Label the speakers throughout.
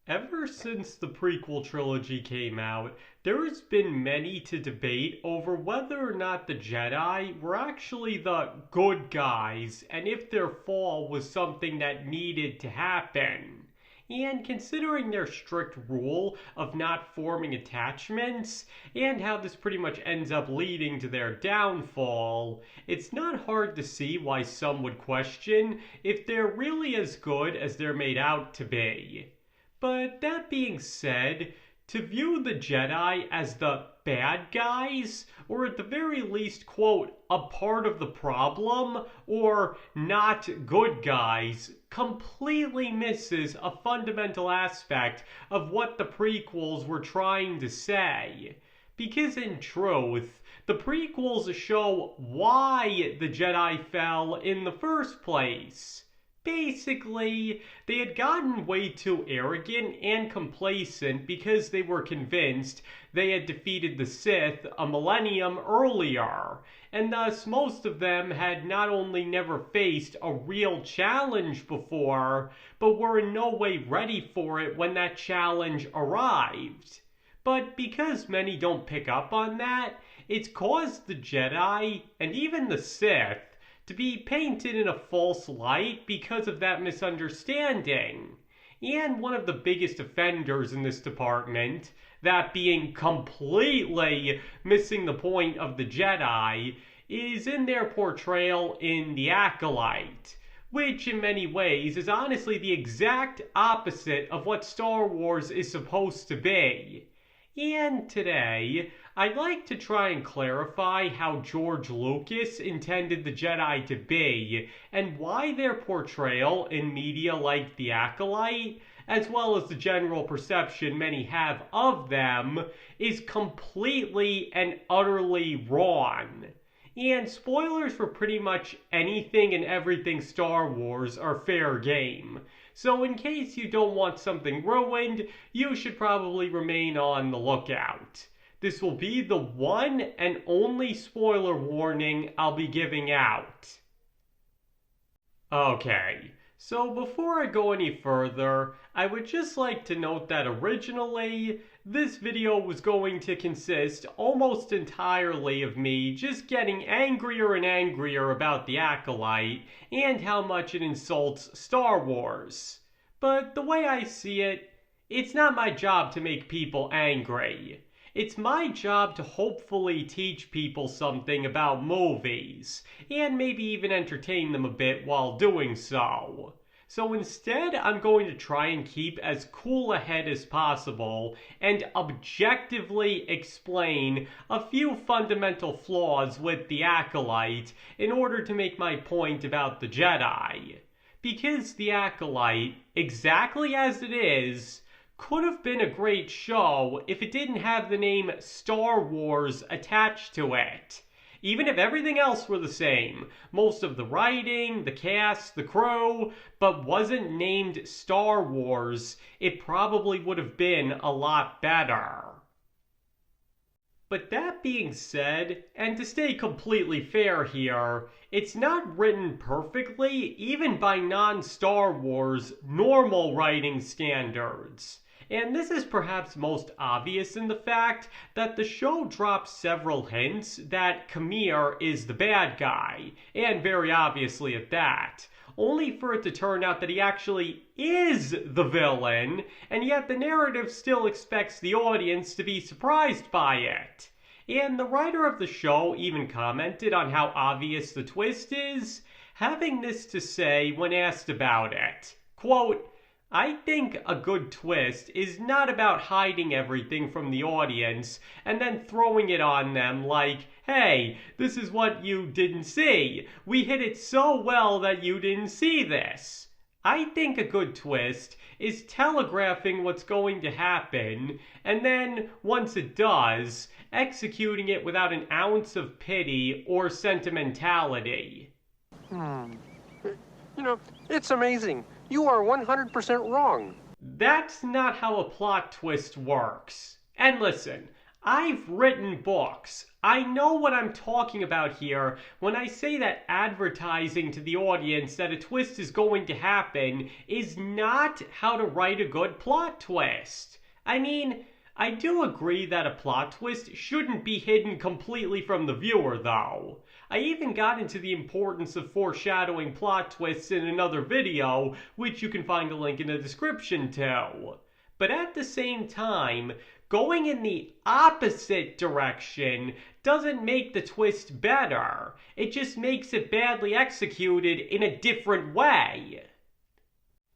Speaker 1: Ever since the prequel trilogy came out, there has been many to debate over whether or not the Jedi were actually the good guys and if their fall was something that needed to happen. And considering their strict rule of not forming attachments, and how this pretty much ends up leading to their downfall, it's not hard to see why some would question if they're really as good as they're made out to be. But that being said, to view the Jedi as the bad guys, or at the very least, quote, a part of the problem, or not good guys, completely misses a fundamental aspect of what the prequels were trying to say. Because in truth, the prequels show why the Jedi fell in the first place. Basically, they had gotten way too arrogant and complacent because they were convinced they had defeated the Sith a millennium earlier, and thus most of them had not only never faced a real challenge before, but were in no way ready for it when that challenge arrived. But because many don't pick up on that, it's caused the Jedi, and even the Sith, to be painted in a false light because of that misunderstanding. And one of the biggest offenders in this department, that being completely missing the point of the Jedi, is in their portrayal in The Acolyte, which in many ways is honestly the exact opposite of what Star Wars is supposed to be. And today, I'd like to try and clarify how George Lucas intended the Jedi to be, and why their portrayal in media like The Acolyte, as well as the general perception many have of them, is completely and utterly wrong. And spoilers for pretty much anything and everything Star Wars are fair game. So in case you don't want something ruined, you should probably remain on the lookout. This will be the one and only spoiler warning I'll be giving out. Okay, so before I go any further, I would just like to note that originally, this video was going to consist almost entirely of me just getting angrier and angrier about the Acolyte and how much it insults Star Wars. But the way I see it, it's not my job to make people angry. It's my job to hopefully teach people something about movies, and maybe even entertain them a bit while doing so. So instead, I'm going to try and keep as cool a head as possible and objectively explain a few fundamental flaws with the Acolyte in order to make my point about the Jedi. Because the Acolyte, exactly as it is, could have been a great show if it didn't have the name Star Wars attached to it. Even if everything else were the same, most of the writing, the cast, the crew, but wasn't named Star Wars, it probably would have been a lot better. But that being said, and to stay completely fair here, it's not written perfectly even by non-Star Wars normal writing standards. And this is perhaps most obvious in the fact that the show drops several hints that Khmer is the bad guy, and very obviously at that, only for it to turn out that he actually is the villain, and yet the narrative still expects the audience to be surprised by it. And the writer of the show even commented on how obvious the twist is, having this to say when asked about it. Quote, "I think a good twist is not about hiding everything from the audience and then throwing it on them like, hey, this is what you didn't see. We hit it so well that you didn't see this. I think a good twist is telegraphing what's going to happen, and then, once it does, executing it without an ounce of pity or sentimentality."
Speaker 2: You know, it's amazing. You are 100% wrong.
Speaker 1: That's not how a plot twist works. And listen, I've written books. I know what I'm talking about here when I say that advertising to the audience that a twist is going to happen is not how to write a good plot twist. I mean, I do agree that a plot twist shouldn't be hidden completely from the viewer, though. I even got into the importance of foreshadowing plot twists in another video, which you can find a link in the description to. But at the same time, going in the opposite direction doesn't make the twist better. It just makes it badly executed in a different way.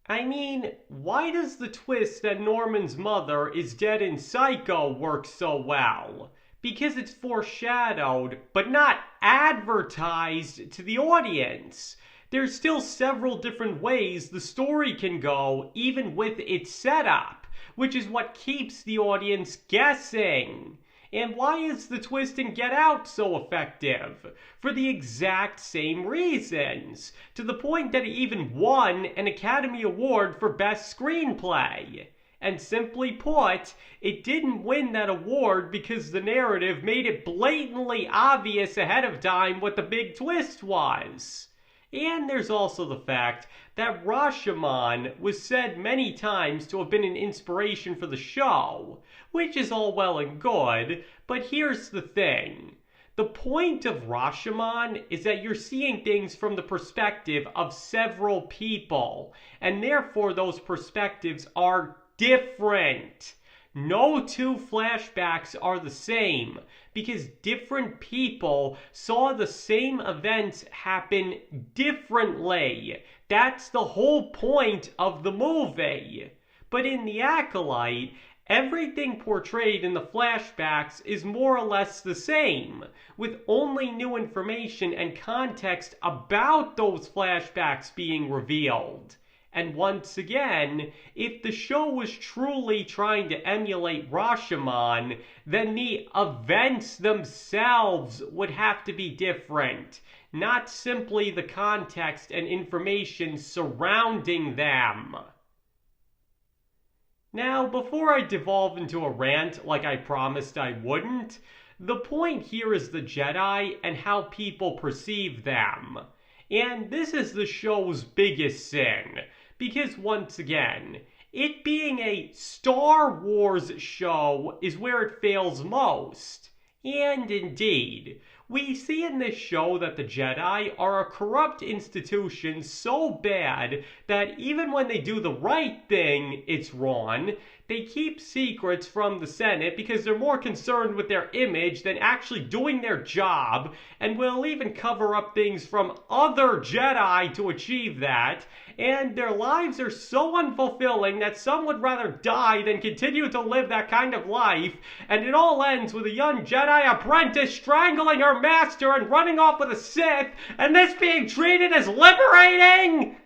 Speaker 1: I mean, why does the twist that Norman's mother is dead in Psycho work so well? Because it's foreshadowed, but not advertised to the audience. There's still several different ways the story can go, even with its setup, which is what keeps the audience guessing. And why is the twist in Get Out so effective? For the exact same reasons, to the point that it even won an Academy Award for Best Screenplay. And simply put, it didn't win that award because the narrative made it blatantly obvious ahead of time what the big twist was. And there's also the fact that Rashomon was said many times to have been an inspiration for the show, which is all well and good, but here's the thing. The point of Rashomon is that you're seeing things from the perspective of several people, and therefore those perspectives are different. No two flashbacks are the same because different people saw the same events happen differently. That's the whole point of the movie. But in The Acolyte, everything portrayed in the flashbacks is more or less the same, with only new information and context about those flashbacks being revealed. And once again, if the show was truly trying to emulate Rashomon, then the events themselves would have to be different, not simply the context and information surrounding them. Now, before I devolve into a rant like I promised I wouldn't, the point here is the Jedi and how people perceive them. And this is the show's biggest sin. Because once again, it being a Star Wars show is where it fails most. And indeed, we see in this show that the Jedi are a corrupt institution so bad that even when they do the right thing, it's wrong. They keep secrets from the Senate because they're more concerned with their image than actually doing their job, and will even cover up things from other Jedi to achieve that. And their lives are so unfulfilling that some would rather die than continue to live that kind of life. And it all ends with a young Jedi apprentice strangling her master and running off with a Sith, and this being treated as liberating!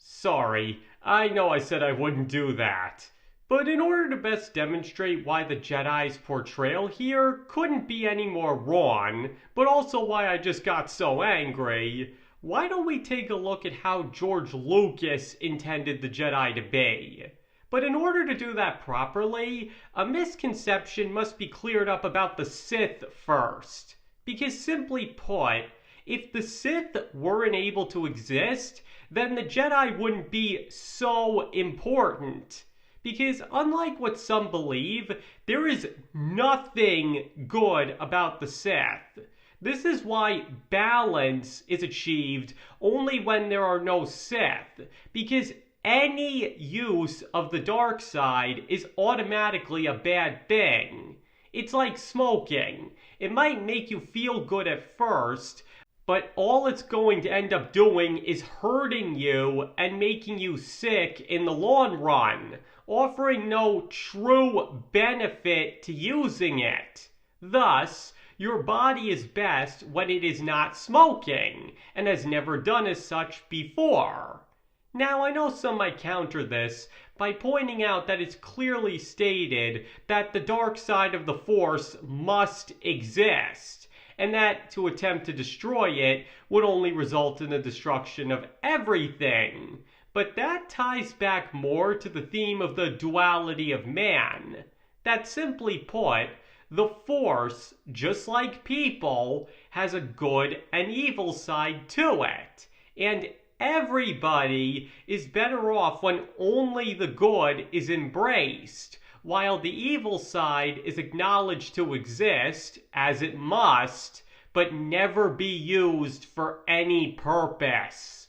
Speaker 1: Sorry, I know I said I wouldn't do that. But in order to best demonstrate why the Jedi's portrayal here couldn't be any more wrong, but also why I just got so angry, why don't we take a look at how George Lucas intended the Jedi to be? But in order to do that properly, a misconception must be cleared up about the Sith first. Because simply put, if the Sith weren't able to exist, then the Jedi wouldn't be so important. Because unlike what some believe, there is nothing good about the Sith. This is why balance is achieved only when there are no Sith, because any use of the dark side is automatically a bad thing. It's like smoking. It might make you feel good at first, but all it's going to end up doing is hurting you and making you sick in the long run, offering no true benefit to using it. Thus, your body is best when it is not smoking, and has never done as such before. Now, I know some might counter this by pointing out that it's clearly stated that the dark side of the Force must exist, and that to attempt to destroy it would only result in the destruction of everything. But that ties back more to the theme of the duality of man. That simply put, the Force, just like people, has a good and evil side to it. And everybody is better off when only the good is embraced, while the evil side is acknowledged to exist, as it must, but never be used for any purpose.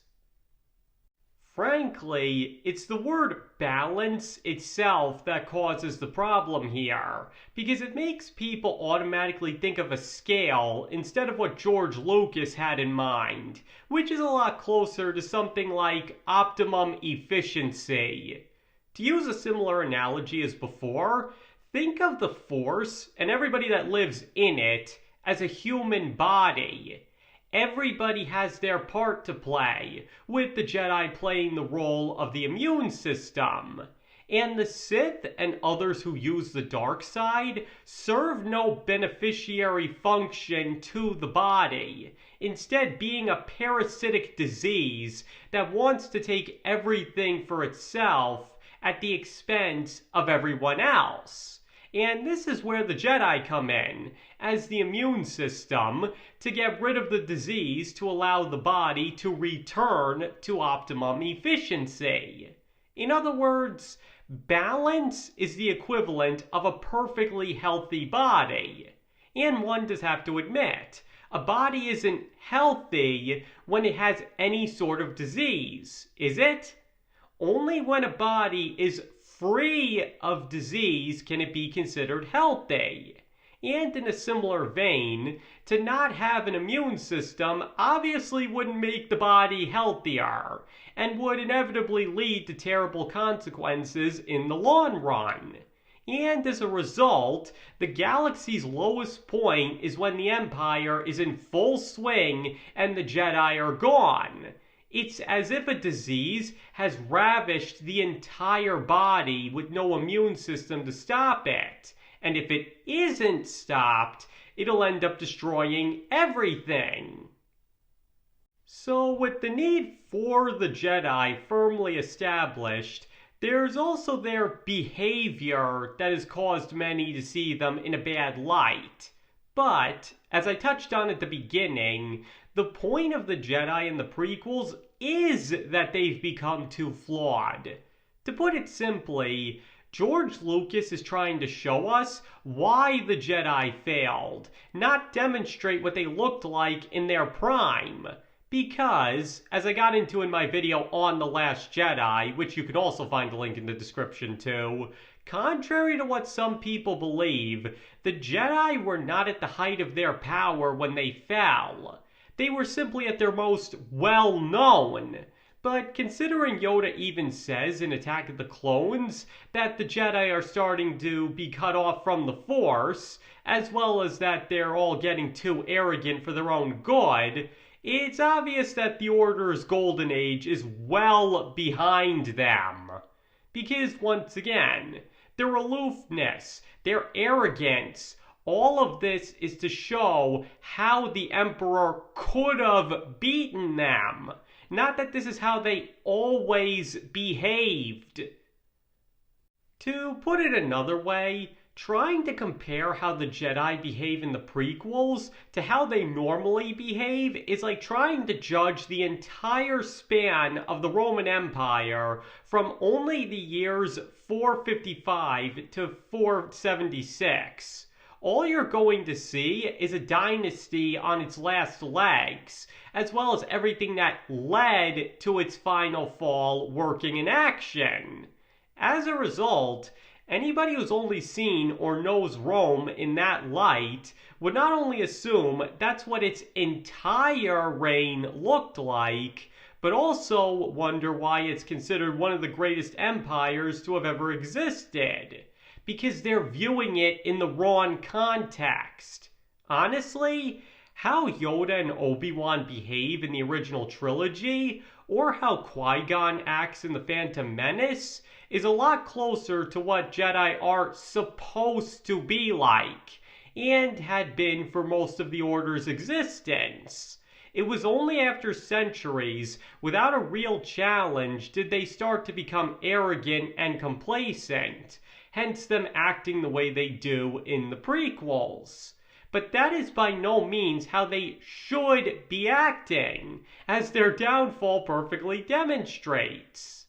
Speaker 1: Frankly, it's the word balance itself that causes the problem here, because it makes people automatically think of a scale instead of what George Lucas had in mind, which is a lot closer to something like optimum efficiency. To use a similar analogy as before, think of the Force and everybody that lives in it as a human body. Everybody has their part to play, with the Jedi playing the role of the immune system. And the Sith and others who use the dark side serve no beneficiary function to the body, instead being a parasitic disease that wants to take everything for itself at the expense of everyone else. And this is where the Jedi come in, as the immune system, to get rid of the disease to allow the body to return to optimum efficiency. In other words, balance is the equivalent of a perfectly healthy body. And one does have to admit, a body isn't healthy when it has any sort of disease, is it? Only when a body is free of disease can it be considered healthy. And in a similar vein, to not have an immune system obviously wouldn't make the body healthier, and would inevitably lead to terrible consequences in the long run. And as a result, the galaxy's lowest point is when the Empire is in full swing and the Jedi are gone. It's as if a disease has ravished the entire body with no immune system to stop it. And if it isn't stopped, it'll end up destroying everything. So with the need for the Jedi firmly established, there's also their behavior that has caused many to see them in a bad light. But, as I touched on at the beginning, the point of the Jedi in the prequels is that they've become too flawed. To put it simply, George Lucas is trying to show us why the Jedi failed, not demonstrate what they looked like in their prime. Because, as I got into in my video on The Last Jedi, which you can also find a link in the description to, contrary to what some people believe, the Jedi were not at the height of their power when they fell. They were simply at their most well-known. But considering Yoda even says in Attack of the Clones that the Jedi are starting to be cut off from the Force, as well as that they're all getting too arrogant for their own good, it's obvious that the Order's golden age is well behind them. Because, once again, their aloofness, their arrogance, all of this is to show how the Emperor could have beaten them. Not that this is how they always behaved. To put it another way, trying to compare how the Jedi behave in the prequels to how they normally behave is like trying to judge the entire span of the Roman Empire from only the years 455 to 476. All you're going to see is a dynasty on its last legs, as well as everything that led to its final fall working in action. As a result, anybody who's only seen or knows Rome in that light would not only assume that's what its entire reign looked like, but also wonder why it's considered one of the greatest empires to have ever existed. Because they're viewing it in the wrong context. Honestly, how Yoda and Obi-Wan behave in the original trilogy, or how Qui-Gon acts in The Phantom Menace, is a lot closer to what Jedi are supposed to be like. and had been for most of the Order's existence. It was only after centuries, without a real challenge, did they start to become arrogant and complacent, hence them acting the way they do in the prequels. But that is by no means how they should be acting, as their downfall perfectly demonstrates.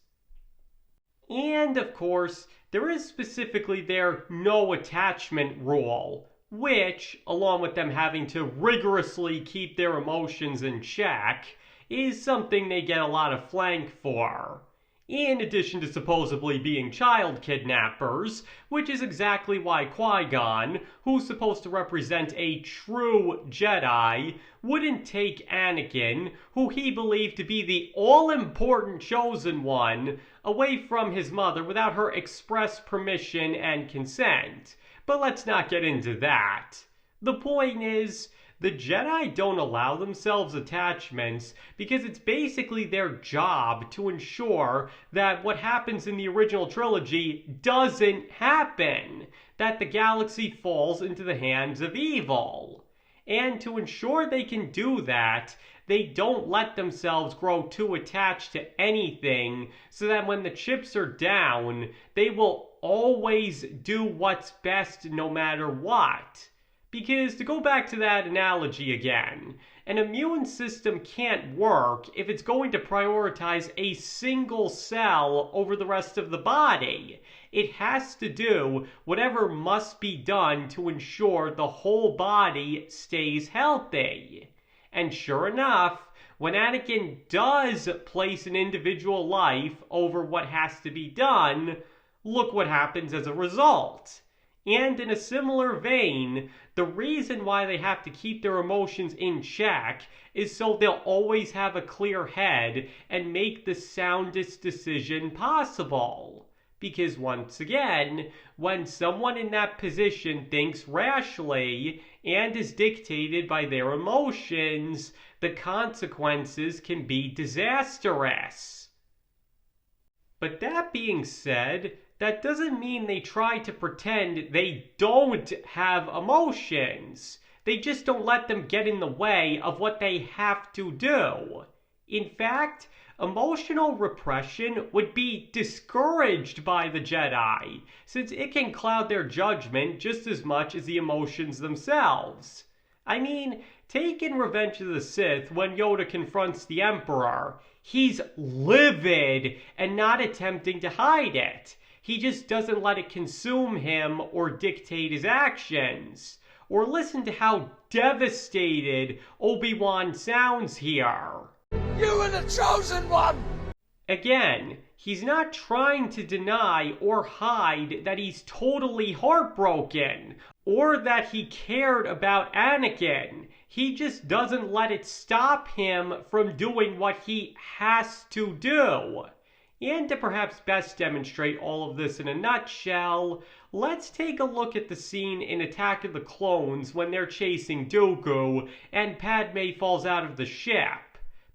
Speaker 1: And of course, there is specifically their no attachment rule, which, along with them having to rigorously keep their emotions in check, is something they get a lot of flack for. In addition to supposedly being child kidnappers, which is exactly why Qui-Gon, who's supposed to represent a true Jedi, wouldn't take Anakin, who he believed to be the all-important chosen one, away from his mother without her express permission and consent. But let's not get into that. The point is, the Jedi don't allow themselves attachments because it's basically their job to ensure that what happens in the original trilogy doesn't happen, that the galaxy falls into the hands of evil. And to ensure they can do that, they don't let themselves grow too attached to anything so that when the chips are down, they will always do what's best no matter what. Because to go back to that analogy again, an immune system can't work if it's going to prioritize a single cell over the rest of the body. It has to do whatever must be done to ensure the whole body stays healthy. And sure enough, when Anakin does place an individual life over what has to be done, look what happens as a result. And in a similar vein, the reason why they have to keep their emotions in check is so they'll always have a clear head and make the soundest decision possible. Because once again, when someone in that position thinks rashly and is dictated by their emotions, the consequences can be disastrous. But that being said, that doesn't mean they try to pretend they don't have emotions. They just don't let them get in the way of what they have to do. In fact, emotional repression would be discouraged by the Jedi, since it can cloud their judgment just as much as the emotions themselves. I mean, take in Revenge of the Sith when Yoda confronts the Emperor. He's livid and not attempting to hide it. He just doesn't let it consume him or dictate his actions. Or listen to how devastated Obi-Wan sounds here.
Speaker 2: You were the chosen one!
Speaker 1: Again, he's not trying to deny or hide that he's totally heartbroken, or that he cared about Anakin. He just doesn't let it stop him from doing what he has to do. And to perhaps best demonstrate all of this in a nutshell, let's take a look at the scene in Attack of the Clones when they're chasing Dooku and Padme falls out of the ship.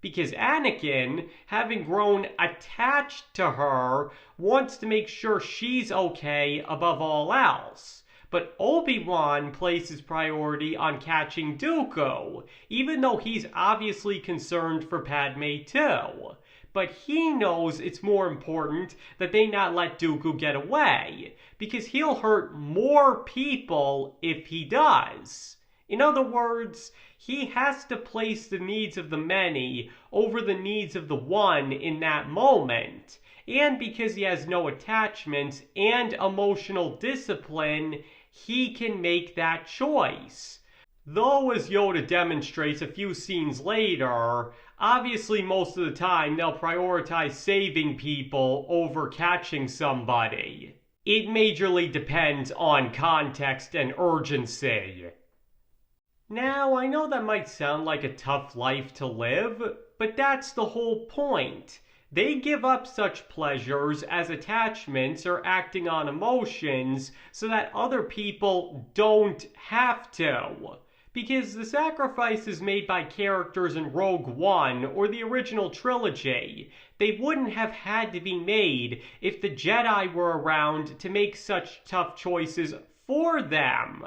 Speaker 1: Because Anakin, having grown attached to her, wants to make sure she's okay above all else. But Obi-Wan places priority on catching Dooku, even though he's obviously concerned for Padme too. But he knows it's more important that they not let Dooku get away, because he'll hurt more people if he does. In other words, he has to place the needs of the many over the needs of the one in that moment. And because he has no attachments and emotional discipline, he can make that choice. Though, as Yoda demonstrates a few scenes later, obviously most of the time they'll prioritize saving people over catching somebody. It majorly depends on context and urgency. Now, I know that might sound like a tough life to live, but that's the whole point. They give up such pleasures as attachments or acting on emotions so that other people don't have to. Because the sacrifices made by characters in Rogue One or the original trilogy, they wouldn't have had to be made if the Jedi were around to make such tough choices for them.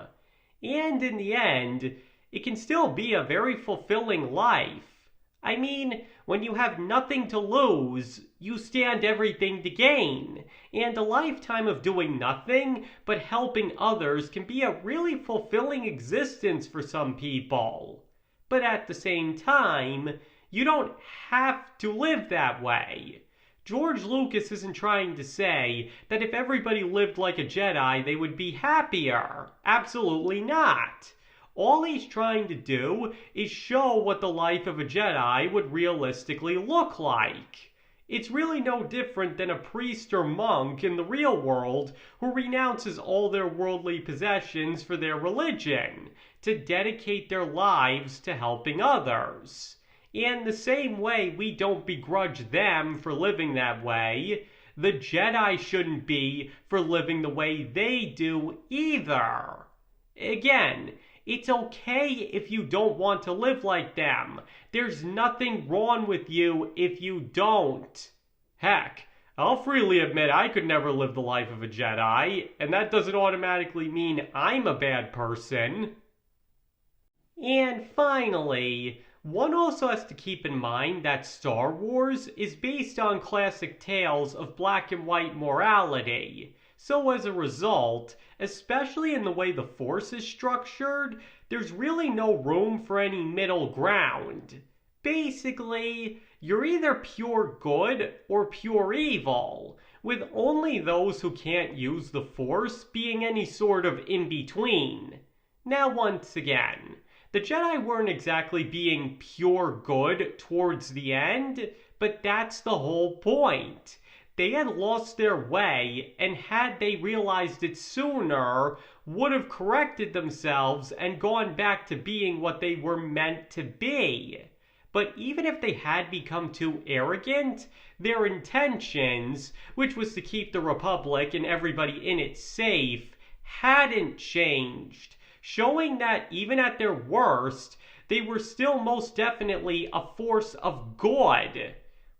Speaker 1: And in the end, it can still be a very fulfilling life. I mean, when you have nothing to lose, you stand everything to gain. And a lifetime of doing nothing but helping others can be a really fulfilling existence for some people. But at the same time, you don't have to live that way. George Lucas isn't trying to say that if everybody lived like a Jedi, they would be happier. Absolutely not. All he's trying to do is show what the life of a Jedi would realistically look like. It's really no different than a priest or monk in the real world who renounces all their worldly possessions for their religion, to dedicate their lives to helping others. In the same way we don't begrudge them for living that way, the Jedi shouldn't be for living the way they do either. Again, it's okay if you don't want to live like them. There's nothing wrong with you if you don't. Heck, I'll freely admit I could never live the life of a Jedi, and that doesn't automatically mean I'm a bad person. And finally, one also has to keep in mind that Star Wars is based on classic tales of black and white morality. So as a result, especially in the way the Force is structured, there's really no room for any middle ground. Basically, you're either pure good or pure evil, with only those who can't use the Force being any sort of in-between. Now once again, the Jedi weren't exactly being pure good towards the end, but that's the whole point. They had lost their way, and had they realized it sooner, would have corrected themselves and gone back to being what they were meant to be. But even if they had become too arrogant, their intentions, which was to keep the Republic and everybody in it safe, hadn't changed, showing that even at their worst, they were still most definitely a force of good.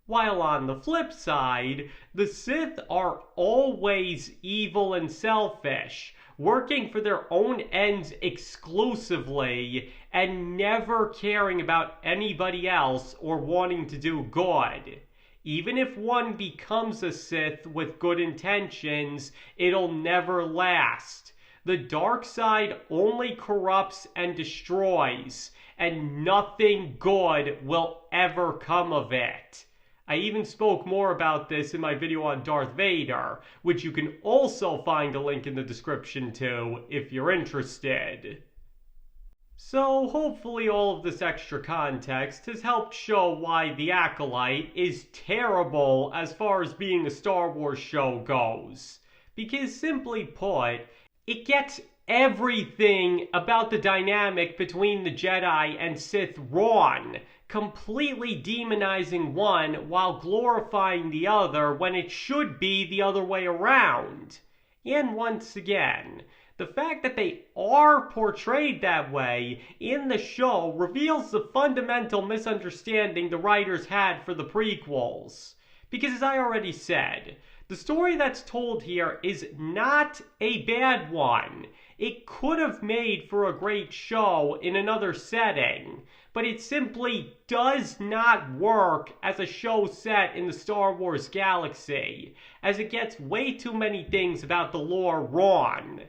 Speaker 1: While on the flip side, the Sith are always evil and selfish, working for their own ends exclusively, and never caring about anybody else or wanting to do good. Even if one becomes a Sith with good intentions, it'll never last. The dark side only corrupts and destroys, and nothing good will ever come of it. I even spoke more about this in my video on Darth Vader, which you can also find a link in the description to if you're interested. So hopefully all of this extra context has helped show why The Acolyte is terrible as far as being a Star Wars show goes. Because simply put, it gets everything about the dynamic between the Jedi and Sith wrong, completely demonizing one while glorifying the other when it should be the other way around. And once again, the fact that they are portrayed that way in the show reveals the fundamental misunderstanding the writers had for the prequels. Because as I already said, the story that's told here is not a bad one. It could have made for a great show in another setting, but it simply does not work as a show set in the Star Wars galaxy, as it gets way too many things about the lore wrong.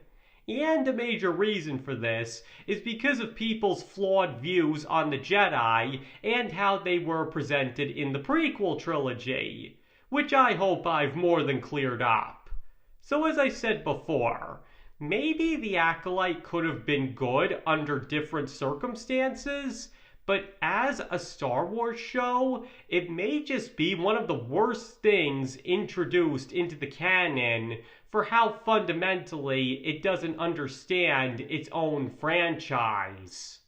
Speaker 1: And a major reason for this is because of people's flawed views on the Jedi and how they were presented in the prequel trilogy, which I hope I've more than cleared up. So as I said before, maybe The Acolyte could have been good under different circumstances, but as a Star Wars show, it may just be one of the worst things introduced into the canon for how fundamentally it doesn't understand its own franchise.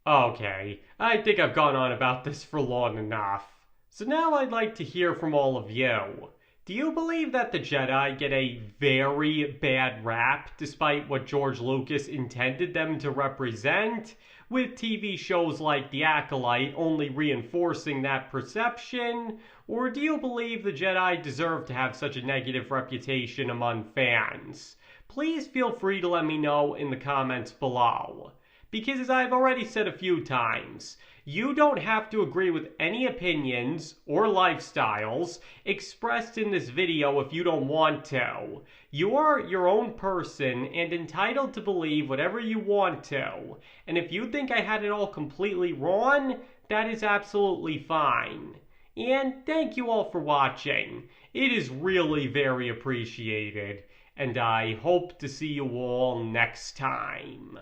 Speaker 1: Okay, I think I've gone on about this for long enough. So now I'd like to hear from all of you. Do you believe that the Jedi get a very bad rap despite what George Lucas intended them to represent, with TV shows like The Acolyte only reinforcing that perception? Or do you believe the Jedi deserve to have such a negative reputation among fans? please feel free to let me know in the comments below. Because as I've already said a few times, you don't have to agree with any opinions or lifestyles expressed in this video if you don't want to. You are your own person and entitled to believe whatever you want to. And if you think I had it all completely wrong, that is absolutely fine. And thank you all for watching. It is really very appreciated. And I hope to see you all next time.